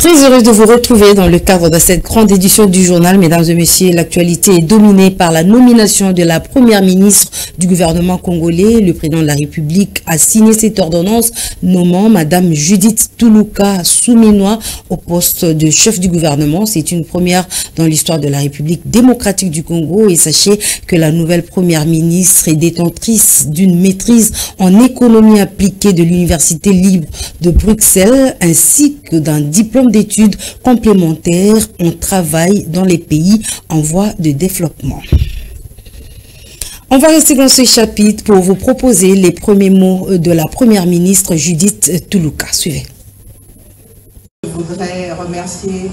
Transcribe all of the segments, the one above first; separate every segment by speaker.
Speaker 1: Très heureuse de vous retrouver dans le cadre de cette grande édition du journal. Mesdames et messieurs, l'actualité est dominée par la nomination de la première ministre du gouvernement congolais. Le président de la République a signé cette ordonnance nommant Madame Judith Toulouka Souminois au poste de chef du gouvernement. C'est une première dans l'histoire de la République démocratique du Congo. Et sachez que la nouvelle première ministre est détentrice d'une maîtrise en économie appliquée de l'Université libre de Bruxelles ainsi que d'un diplôme d'études complémentaires en travail dans les pays en voie de développement. On va rester dans ce chapitre pour vous proposer les premiers mots de la première ministre Judith Toulouka. Suivez.
Speaker 2: Je voudrais remercier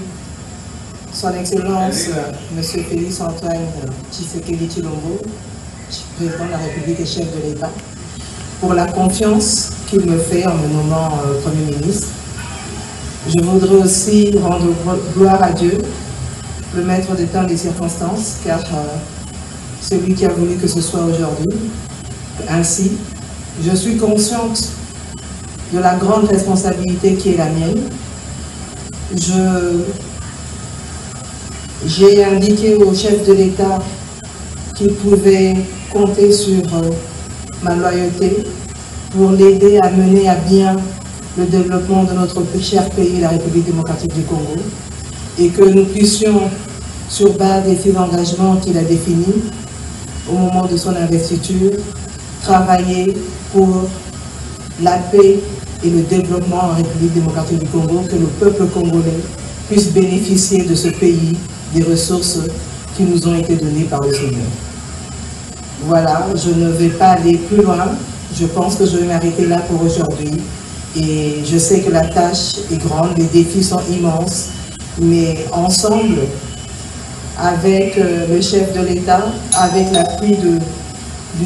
Speaker 2: son Excellence M. Félix Antoine Tshisekedi Tshilombo, président de la République et chef de l'État, pour la confiance qu'il me fait en me nommant Premier ministre. Je voudrais aussi rendre gloire à Dieu, le maître des temps et des circonstances, car celui qui a voulu que ce soit aujourd'hui. Ainsi, je suis consciente de la grande responsabilité qui est la mienne. J'ai indiqué au chef de l'État qu'il pouvait compter sur ma loyauté pour l'aider à mener à bien le développement de notre cher pays, la République démocratique du Congo, et que nous puissions, sur base des faits d'engagement qu'il a définis au moment de son investiture, travailler pour la paix et le développement en République démocratique du Congo, que le peuple congolais puisse bénéficier de ce pays, des ressources qui nous ont été données par le Seigneur. Voilà, je ne vais pas aller plus loin. Je pense que je vais m'arrêter là pour aujourd'hui. Et je sais que la tâche est grande, les défis sont immenses, mais ensemble, avec le chef de l'État, avec l'appui de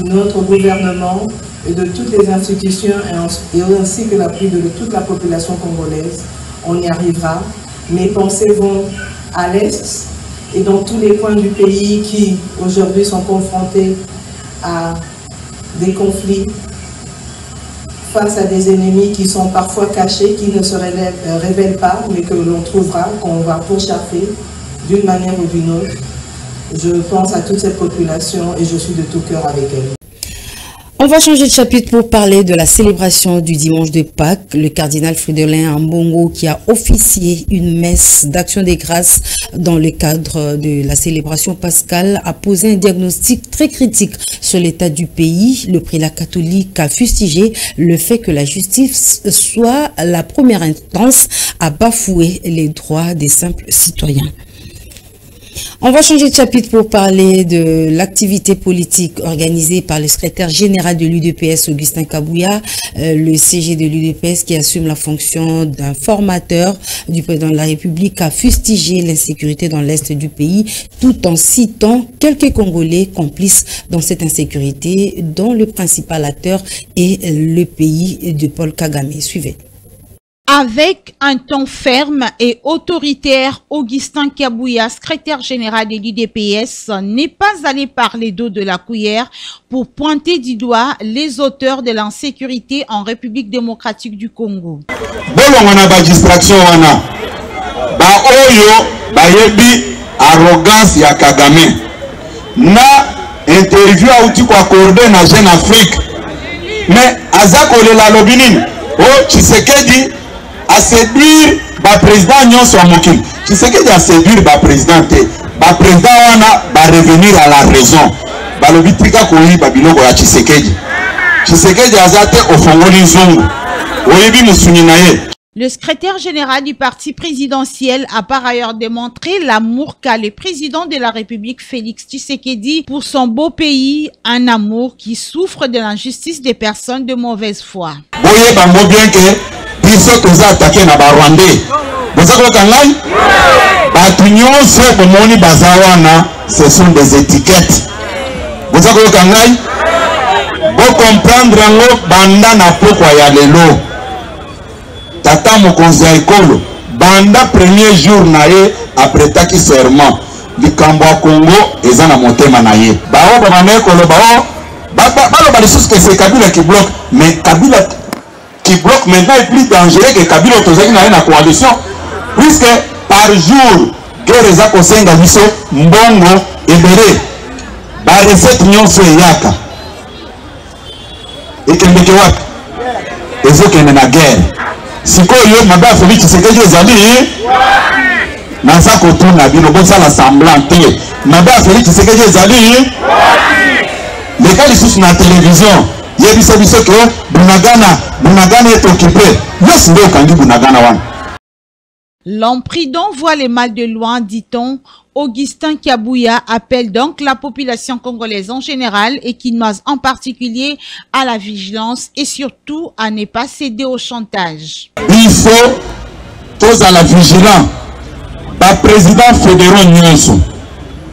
Speaker 2: notre gouvernement et de toutes les institutions, et ainsi que l'appui de toute la population congolaise, on y arrivera. Mes pensées vont à l'Est et dans tous les coins du pays qui aujourd'hui sont confrontés à des conflits, face à des ennemis qui sont parfois cachés, qui ne se révèlent pas, mais que l'on trouvera, qu'on va pourchasser d'une manière ou d'une autre. Je pense à toute cette population et je suis de tout cœur avec elle.
Speaker 1: On va changer de chapitre pour parler de la célébration du dimanche de Pâques. Le cardinal Fridolin Ambongo, qui a officié une messe d'action des grâces dans le cadre de la célébration pascale, a posé un diagnostic très critique sur l'état du pays. Le prélat catholique a fustigé le fait que la justice soit la première instance à bafouer les droits des simples citoyens. On va changer de chapitre pour parler de l'activité politique organisée par le secrétaire général de l'UDPS, Augustin Kabouya, le CG de l'UDPS qui assume la fonction d'informateur du président de la République, a fustigé l'insécurité dans l'est du pays tout en citant quelques Congolais complices dans cette insécurité dont le principal acteur est le pays de Paul Kagame. Suivez.
Speaker 3: Avec un ton ferme et autoritaire, Augustin Kabouya, secrétaire général de l'UDPS, n'est pas allé par les dos de la cuillère pour pointer du doigt les auteurs de l'insécurité en République démocratique du Congo.
Speaker 4: Distraction wana ba oyo ba yebi arrogance ya Kagame na interview auti ko accorder na Jeune Afrique mais azako le lobinine oh Tshisekedi à séduire le président nyonso mokili. Tu sais que a séduire le président wana va revenir à la raison. Balobitika koyi babiloko ya Tshisekedi. Tshisekedi azate ofongoli nzungu. Oyebi musuni na ye.
Speaker 3: Le secrétaire général du parti présidentiel a par ailleurs démontré l'amour qu'a le président de la République Félix Tshisekedi pour son beau pays, un amour qui souffre de l'injustice des personnes de mauvaise foi.
Speaker 4: Boye bango bien que biso toza attaqué na ba Rwandais. Boza ko kangai? Batu nyonso bomoni bazawana, ce sont des étiquettes. Boza ko kangai? Bo comprendre ngo banda na pokwa ya lelo. Tata mokonzi ya ekolo banda premier jour na ye après taki serment likambo ya Congo eza na motema na ye. Bao ba mane ekolo bao ba lisusu que c'est Kabila qui bloque, mais Kabila qui bloque maintenant est plus dangereux que Kabila tozaki na ye na coalition. puisque par jour guerre eza kosenga biso mbongo ebele ba recette nyonso eyaka ekendeke wapi ezokende na guerre sikoyo mabe Félix Tshisekedi ezali naza kotuna bino bosala semblant te mabe Félix Tshisekedi ezali leka lisusu na télévision yebisa biso ke Bunagana est occupé yosi nde okangi Bunagana wana.
Speaker 3: L'homme prudent voit les mal de loin, dit-on. Augustin Kiabouya appelle donc la population congolaise en général et quinoise en particulier à la vigilance et surtout à ne pas céder au chantage.
Speaker 4: Il faut tous à la vigilance. Par président fédéral Nyonso,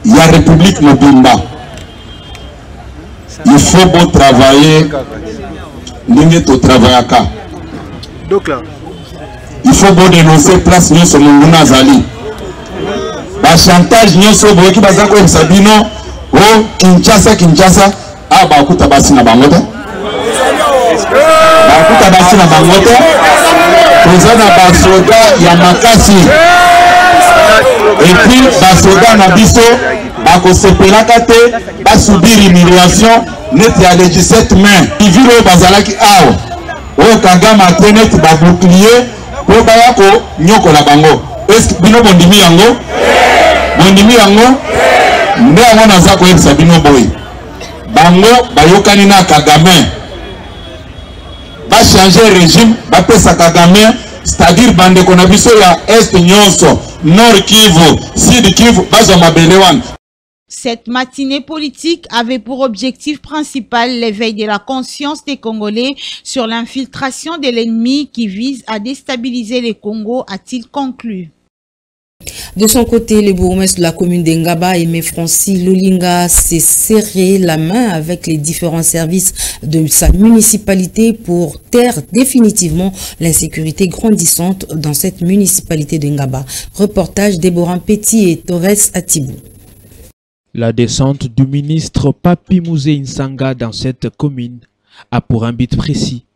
Speaker 4: il y a République Mobimba. Il faut bon travailler. L'ingéto travaillaka.
Speaker 5: Donc là.
Speaker 4: Il faut bon dénoncer place Nyonso Munguna Zali. Ba chantage Nyonso boki bazako Sabino o Kinshasa ah ba kuta basi na bangote. Ba kuta basi na bangote. Kozana ba soda ya makasi. Et puis ba soda na biso ba ko sepelaka te ba subir humiliation net ya le 17 mai. Iviro bazalaki awo. O Kagame atenet ba bouclier po ba yako nyoko la bango. Est-ce bino bondimi yango? Bondimi yango? Nde yango naza koyebisa bino boy. Bango bayokani na Kagame. Ba changer régime, ba pesa Kagame, c'est-à-dire bande ko na biso ya Est nyonso, Nord Kivu, Sud Kivu, bazo mabele wana.
Speaker 3: Cette matinée politique avait pour objectif principal l'éveil de la conscience des Congolais sur l'infiltration de l'ennemi qui vise à déstabiliser les Congos, a-t-il conclu.
Speaker 1: De son côté, le bourgmestre de la commune d'Engaba, Aimé Francis Lolinga, s'est serré la main avec les différents services de sa municipalité pour taire définitivement l'insécurité grandissante dans cette municipalité d'Engaba. Reportage Déborah Petit et Torres Atibou.
Speaker 6: La descente du ministre Papi Mouzé Nsanga dans cette commune a pour un but précis,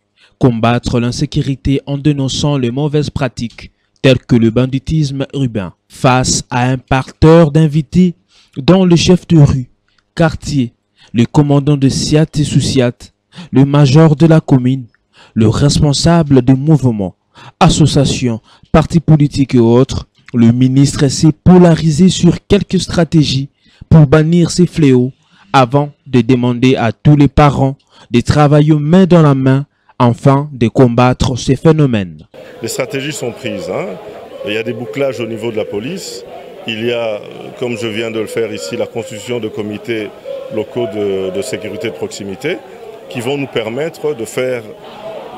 Speaker 6: combattre l'insécurité en dénonçant les mauvaises pratiques telles que le banditisme urbain. Face à un parterre d'invités dont le chef de rue, quartier, le commandant de SIAT et sous-SIAT, le major de la commune, le responsable des mouvements, associations, partis politiques et autres, le ministre s'est polarisé sur quelques stratégies pour bannir ces fléaux avant de demander à tous les parents de travailler main dans la main afin de combattre ces phénomènes.
Speaker 7: Les stratégies sont prises. Il y a des bouclages au niveau de la police. Il y a, comme je viens de le faire ici, la constitution de comités locaux de sécurité de proximité qui vont nous permettre de faire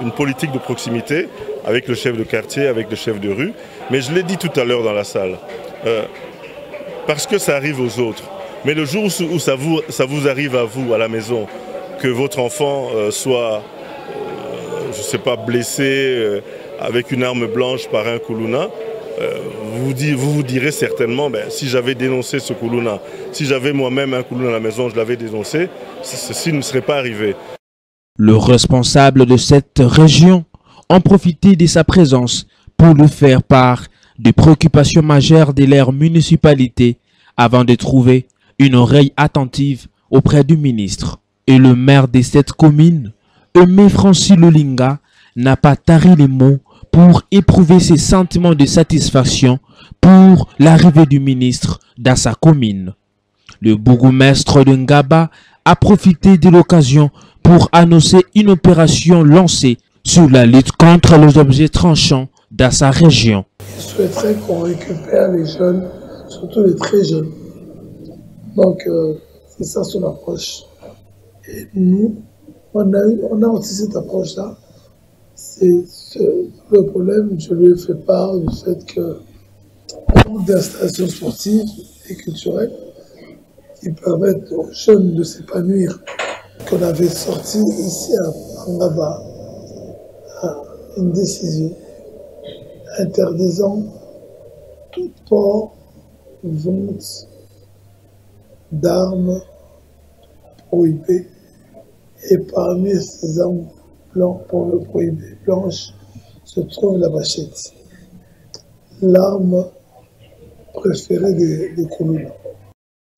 Speaker 7: une politique de proximité avec le chef de quartier, avec le chef de rue. Mais je l'ai dit tout à l'heure dans la salle, parce que ça arrive aux autres. Mais le jour où ça vous arrive à vous, à la maison, que votre enfant soit, je ne sais pas, blessé avec une arme blanche par un Koulouna, vous vous direz certainement, si j'avais dénoncé ce Koulouna, si j'avais moi-même un Koulouna à la maison, je l'avais dénoncé, ceci ne serait pas arrivé.
Speaker 6: Le responsable de cette région en profitait de sa présence pour lui faire part des préoccupations majeures de leur municipalité avant de trouver une oreille attentive auprès du ministre. Et le maire de cette commune, Aimé Francis Lolinga, n'a pas tari les mots pour éprouver ses sentiments de satisfaction pour l'arrivée du ministre dans sa commune. Le bourgmestre de Ngaba a profité de l'occasion pour annoncer une opération lancée sur la lutte contre les objets tranchants dans sa région.
Speaker 8: Je souhaiterais qu'on récupère les jeunes, surtout les très jeunes. Donc, c'est ça son approche. Et nous, on a aussi cette approche-là. C'est le problème, je lui ai fait part du fait que manque d'installations sportives et culturelles qui permettent aux jeunes de s'épanouir, qu'on avait sorti ici à Ngaba une décision interdisant tout port, vente d'armes prohibées. Et parmi ces armes blanches se trouve la machette. l'arme préférée des colons.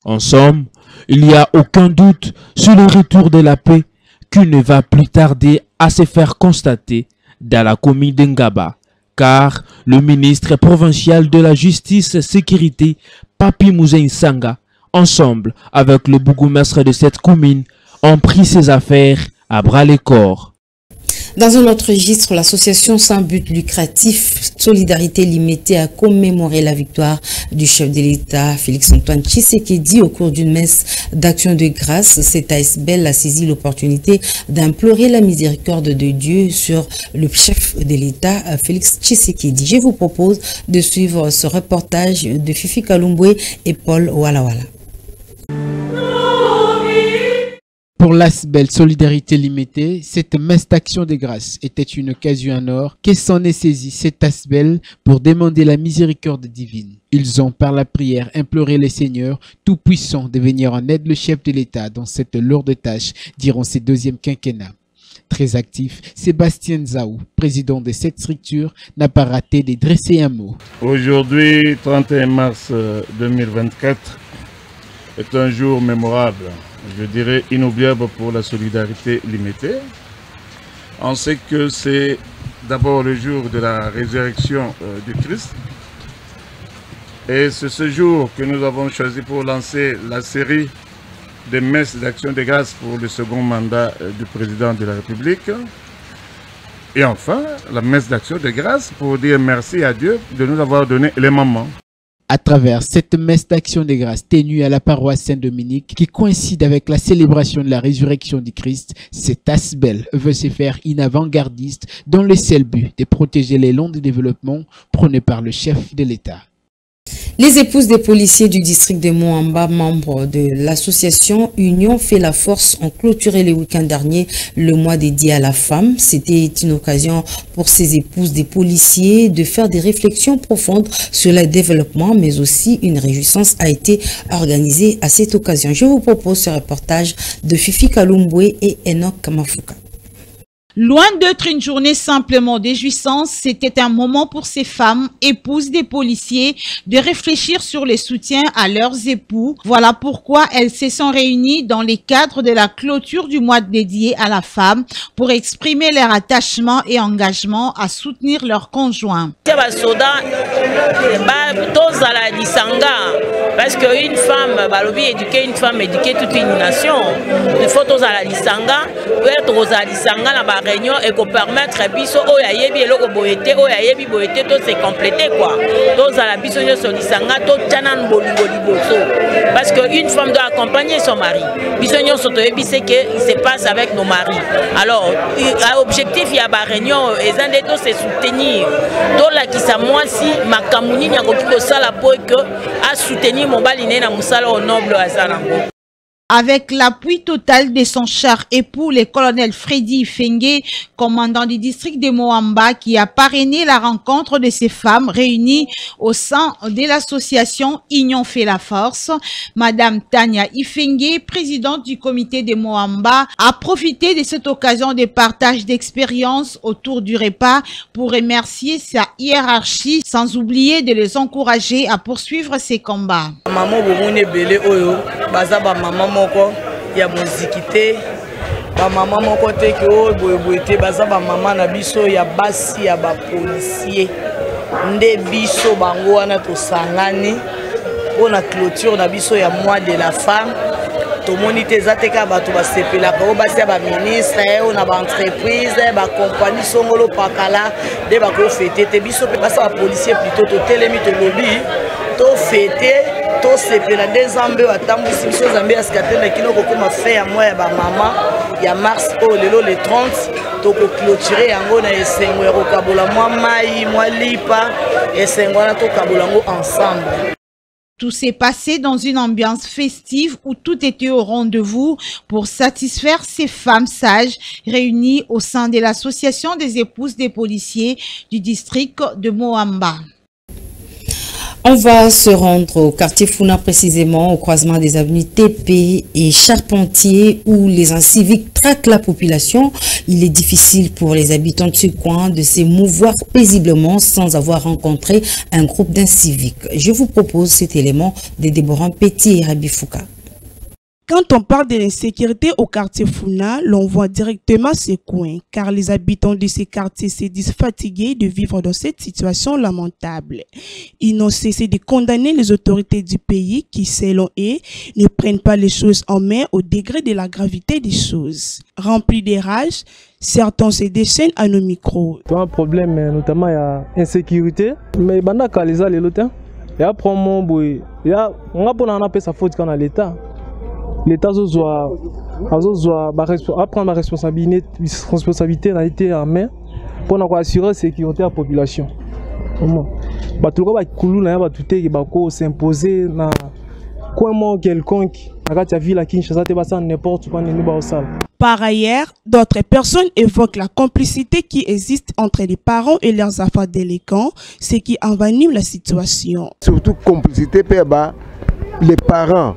Speaker 6: En somme, il n'y a aucun doute sur le retour de la paix qui ne va plus tarder à se faire constater dans la commune d'Ngaba, car le ministre provincial de la Justice et Sécurité, Papi Mouzé Nsanga, ensemble avec le bourgmestre de cette commune, ont pris ses affaires à bras-le-corps.
Speaker 1: Dans un autre registre, l'association sans but lucratif Solidarité Limitée a commémoré la victoire du chef de l'État, Félix-Antoine Tshisekedi, au cours d'une messe d'action de grâce. Cette ASBL a saisi l'opportunité d'implorer la miséricorde de Dieu sur le chef de l'État, Félix Tshisekedi. Je vous propose de suivre ce reportage de Fifi Kalumbwe et Paul Walawala.
Speaker 5: Pour l'ASBL Solidarité Limitée, cette messe d'action de grâce était une occasion en or que s'en est saisi cette ASBL pour demander la miséricorde divine. Ils ont par la prière imploré le Seigneur Tout-Puissant de venir en aide le chef de l'État dans cette lourde tâche durant ce deuxième quinquennat. Très actif, Sébastien Zaou, président de cette structure, n'a pas raté de dresser un mot.
Speaker 9: Aujourd'hui, 31 mars 2024, est un jour mémorable. Je dirais inoubliable pour la solidarité limitée. On sait que c'est d'abord le jour de la résurrection du Christ. Et c'est ce jour que nous avons choisi pour lancer la série de messes d'action de grâce pour le second mandat du président de la République. Et enfin, la messe d'action de grâce pour dire merci à Dieu de nous avoir donné les moments.
Speaker 5: À travers cette messe d'action de grâce tenue à la paroisse Saint-Dominique qui coïncide avec la célébration de la résurrection du Christ, cette ASBL veut se faire une avant-gardiste dans le seul but de protéger les longs de développement prônés par le chef de l'État.
Speaker 1: Les épouses des policiers du district de Moamba, membres de l'association Union fait la force, ont clôturé le week-end dernier le mois dédié à la femme. C'était une occasion pour ces épouses des policiers de faire des réflexions profondes sur le développement, mais aussi une réjouissance a été organisée à cette occasion. Je vous propose ce reportage de Fifi Kalumbwe et Enoch Kamafuka.
Speaker 3: Loin d'être une journée simplement de jouissance, c'était un moment pour ces femmes, épouses des policiers, de réfléchir sur les soutiens à leurs époux. Voilà pourquoi elles se sont réunies dans les cadres de la clôture du mois dédié à la femme pour exprimer leur attachement et engagement à soutenir leurs conjoints.
Speaker 10: Parce qu'une femme, éduquer une femme, éduquer toute une nation. Il faut tous à la lisanga, être aux alisanga dans la réunion et qu'on permettre biso o ya yebi eloko boyete o ya yebi boyete to se compléter quoi. Tous à la biso yo so lisanga to tchanan bolingo liboso. Parce qu'une femme doit accompagner son mari. Biso yo so to yebi c'est que il se passe avec nos maris. Alors l'objectif il y a ba réunion et zande to se soutenir. To la ki sa moi si makamuni nya ko kiko sala po que à soutenir mon baliné na musala au noble azalango.
Speaker 3: Avec l'appui total de son cher époux, le colonel Freddy Fengue, commandant du district de Moamba, qui a parrainé la rencontre de ces femmes réunies au sein de l'association Union fait la force. Madame Tania Ifengue, présidente du comité de Moamba, a profité de cette occasion de partage d'expérience autour du repas pour remercier sa hiérarchie, sans oublier de les encourager à poursuivre ces combats.
Speaker 10: Ya muzikite ba mama moko te ke o boyeboyete baza ba mama na biso ya basi ya ba policier nde biso bango wana to sangani pona clôture na biso ya mois de la femme to monite zateka bato ba sepela ko basi ba ministre o na ba entreprise ba compagnie songolo pakala de ba ko fêter te biso pe basa ba policier plutôt to telemi to lobby to fêter to sepela des ambe atambisi biso zambe askatela kino ko koma fait ya mois ya ba mama ya mars o lelo le 30 to ko clôturer yango na esengo ya ko kabola mwa mai mwa lipa esengo na to kabola ngo ensemble.
Speaker 3: Tout s'est passé dans une ambiance festive où tout était au rendez-vous pour satisfaire ces femmes sages réunies au sein de l'association des épouses des policiers du district de Moamba.
Speaker 1: On va se rendre au quartier Founa, précisément au croisement des avenues TP et Charpentier, où les inciviques traquent la population. Il est difficile pour les habitants de ce coin de se mouvoir paisiblement sans avoir rencontré un groupe d'inciviques. Je vous propose cet élément de Déborah Petit et Rabi Fouka.
Speaker 11: Quand on parle de l'insécurité au quartier Founa, l'on voit directement ces coins, car les habitants de ces quartiers se disent fatigués de vivre dans cette situation lamentable. Ils n'ont cessé de condamner les autorités du pays qui, selon eux, ne prennent pas les choses en main au degré de la gravité des choses. Remplis de rage, certains se déchaînent à nos micros.
Speaker 12: Il y a un problème, notamment il y a insécurité, mais il y a les lots, il y a sa faute quand on a l'État. L'État doit prendre la responsabilité en main pour assurer la sécurité de la population. S'imposer dans un quelconque
Speaker 11: Par ailleurs, d'autres personnes évoquent la complicité qui existe entre les parents et leurs enfants délinquants, ce qui envenime la situation.
Speaker 13: Surtout complicité les parents.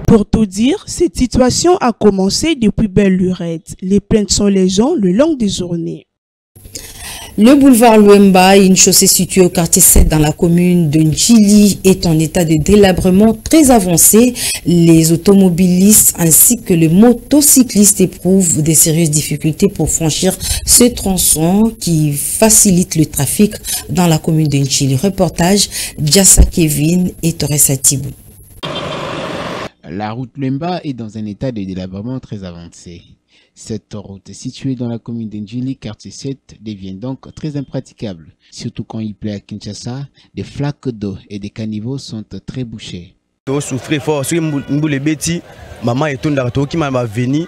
Speaker 11: Pour tout dire, cette situation a commencé depuis belle lurette. Les plaintes sont légion le long des journées.
Speaker 1: Le boulevard Luemba, une chaussée située au quartier 7 dans la commune de Ndjili, est en état de délabrement très avancé. Les automobilistes ainsi que les motocyclistes éprouvent des sérieuses difficultés pour franchir ce tronçon qui facilite le trafic dans la commune de Ndjili. Reportage Djassa Kevin et Torres Tibou.
Speaker 5: La route Luemba est dans un état de délabrement très avancé. Cette route située dans la commune d'Ndjili, quartier 7, devient donc très impraticable. Surtout quand il plaît à Kinshasa, des flaques d'eau et des caniveaux sont très bouchés.
Speaker 14: Souffrir fort, si vous les bêtis, maman est tombée dans qui m'a venu.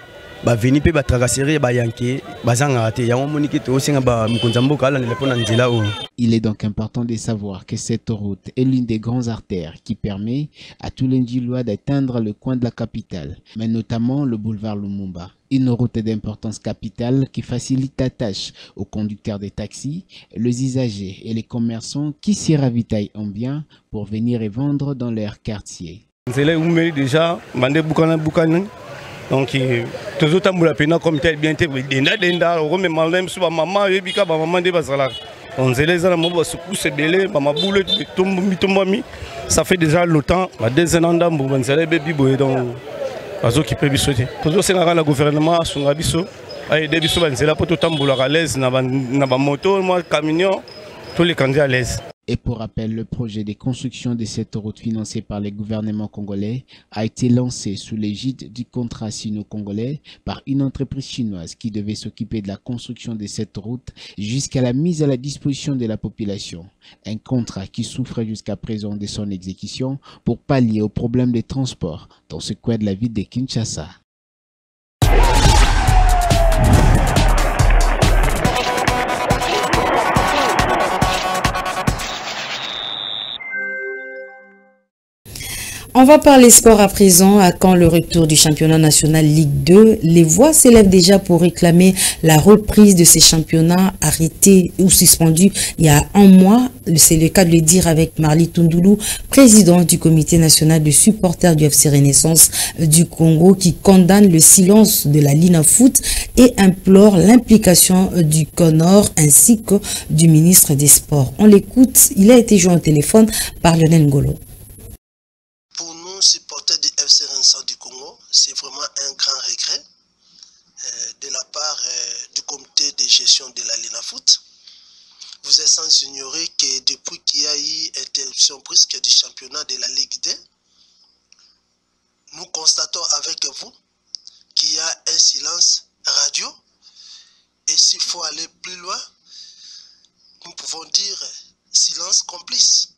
Speaker 14: Il
Speaker 5: est donc important de savoir que cette route est l'une des grandes artères qui permet à tous les Ndjilois d'atteindre le coin de la capitale, mais notamment le boulevard Lumumba. Une route d'importance capitale qui facilite la tâche aux conducteurs des taxis, les usagers et les commerçants qui s'y ravitaillent en bien pour venir et vendre dans leur quartier.
Speaker 15: Donc, tous les temps, comme tel bien ça fait déjà longtemps, le gouvernement tous les candidats à l'aise.
Speaker 5: Et pour rappel, le projet de construction de cette route financé par les gouvernements congolais a été lancé sous l'égide du contrat sino-congolais par une entreprise chinoise qui devait s'occuper de la construction de cette route jusqu'à la mise à la disposition de la population. Un contrat qui souffre jusqu'à présent de son exécution pour pallier aux problèmes de transport dans ce coin de la ville de Kinshasa.
Speaker 1: On va parler sport à présent. À quand le retour du championnat national Ligue 2? Les voix s'élèvent déjà pour réclamer la reprise de ces championnats arrêtés ou suspendus il y a un mois. C'est le cas de le dire avec Marly Tundoulou, président du comité national de supporters du FC Renaissance du Congo, qui condamne le silence de la Lina Foot et implore l'implication du CONOR ainsi que du ministre des Sports. On l'écoute, il a été joint au téléphone par Lionel Ngolo.
Speaker 16: Supporters du FC Renaissance du Congo, c'est vraiment un grand regret de la part du comité de gestion de la Lina Foot. Vous êtes sans ignorer que depuis qu'il y a eu interruption brusque du championnat de la Ligue 2, nous constatons avec vous qu'il y a un silence radio. Et s'il faut aller plus loin, nous pouvons dire silence complice.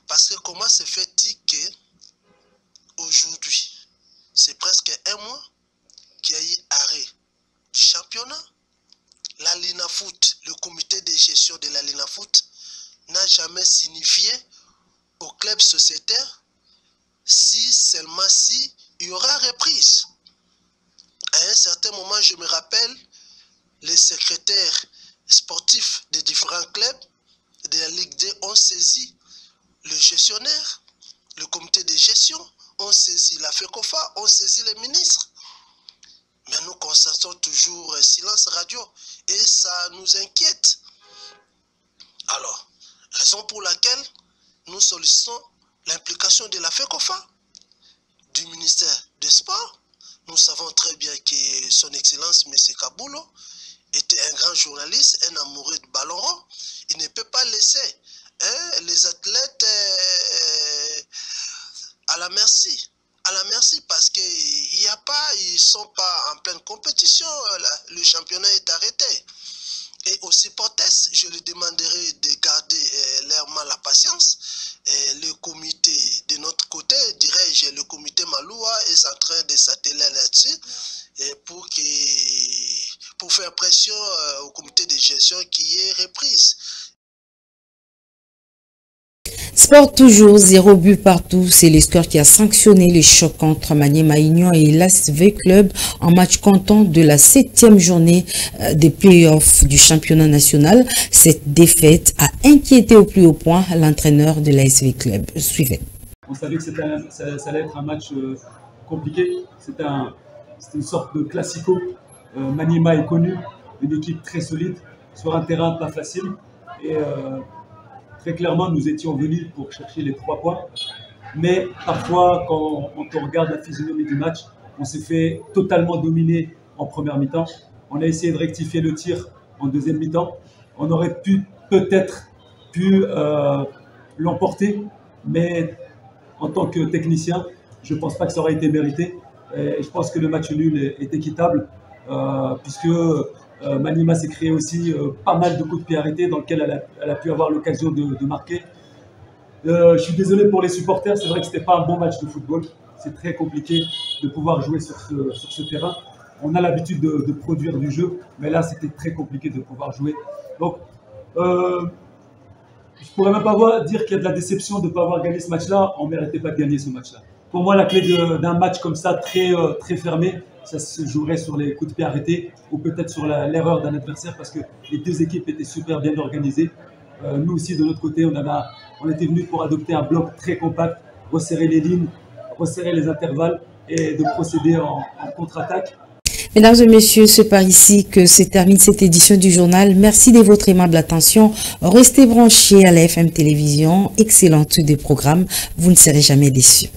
Speaker 16: Parce que comment se fait-il que aujourd'hui, c'est presque un mois qu'il y a eu arrêt du championnat. La Lina Foot, le comité de gestion de la Lina Foot, n'a jamais signifié au club sociétaire seulement si il y aura reprise. À un certain moment, je me rappelle, les secrétaires sportifs des différents clubs de la Ligue 2 ont saisi le gestionnaire, le comité de gestion, ont saisi la FECOFA, ont saisi les ministres. Mais nous constatons toujours un silence radio et ça nous inquiète. Alors, raison pour laquelle nous sollicitons l'implication de la FECOFA, du ministère des Sports. Nous savons très bien que son Excellence M. Kaboulo était un grand journaliste, un amoureux de ballon rond. Il ne peut pas laisser les athlètes à la merci parce qu'il n'y a pas, ils ne sont pas en pleine compétition, le championnat est arrêté. Et aux supporters, je leur demanderai de garder leur mal la patience. Et le comité de notre côté, dirais-je, le comité Maloua est en train de s'atteler là-dessus pour faire pression au comité de gestion qui est reprise.
Speaker 1: Sport toujours, 0 but partout. C'est le score qui a sanctionné le choc entre Maniema Union et l'ASV Club en match comptant de la 7e journée des playoffs du championnat national. Cette défaite a inquiété au plus haut point l'entraîneur de l'ASV Club. Suivez.
Speaker 17: On savait que ça allait être un match compliqué. C'était une sorte de classico. Maniema est connu, une équipe très solide, sur un terrain pas facile. Et très clairement, nous étions venus pour chercher les 3 points. Mais parfois, quand on regarde la physionomie du match, on s'est fait totalement dominer en première mi-temps. On a essayé de rectifier le tir en deuxième mi-temps. On aurait peut-être pu l'emporter, mais en tant que technicien, je ne pense pas que ça aurait été mérité. Et je pense que le match nul est équitable, puisque Maniema s'est créé aussi pas mal de coups de pied arrêtés dans lesquels elle a pu avoir l'occasion de marquer. Je suis désolé pour les supporters, c'est vrai que ce n'était pas un bon match de football. C'est très compliqué de pouvoir jouer sur ce terrain. On a l'habitude de produire du jeu, mais là c'était très compliqué de pouvoir jouer. Donc, je ne pourrais même pas dire qu'il y a de la déception de ne pas avoir gagné ce match-là. On ne méritait pas de gagner ce match-là. Pour moi, la clé d'un match comme ça, très fermé, ça se jouerait sur les coups de pied arrêtés ou peut-être sur l'erreur d'un adversaire parce que les deux équipes étaient super bien organisées. Nous aussi, de notre côté, on était venus pour adopter un bloc très compact, resserrer les lignes, resserrer les intervalles et de procéder en contre-attaque.
Speaker 1: Mesdames et messieurs, c'est par ici que se termine cette édition du journal. Merci de votre aimable attention. Restez branchés à la FM Télévision. Excellente des programmes. Vous ne serez jamais déçus.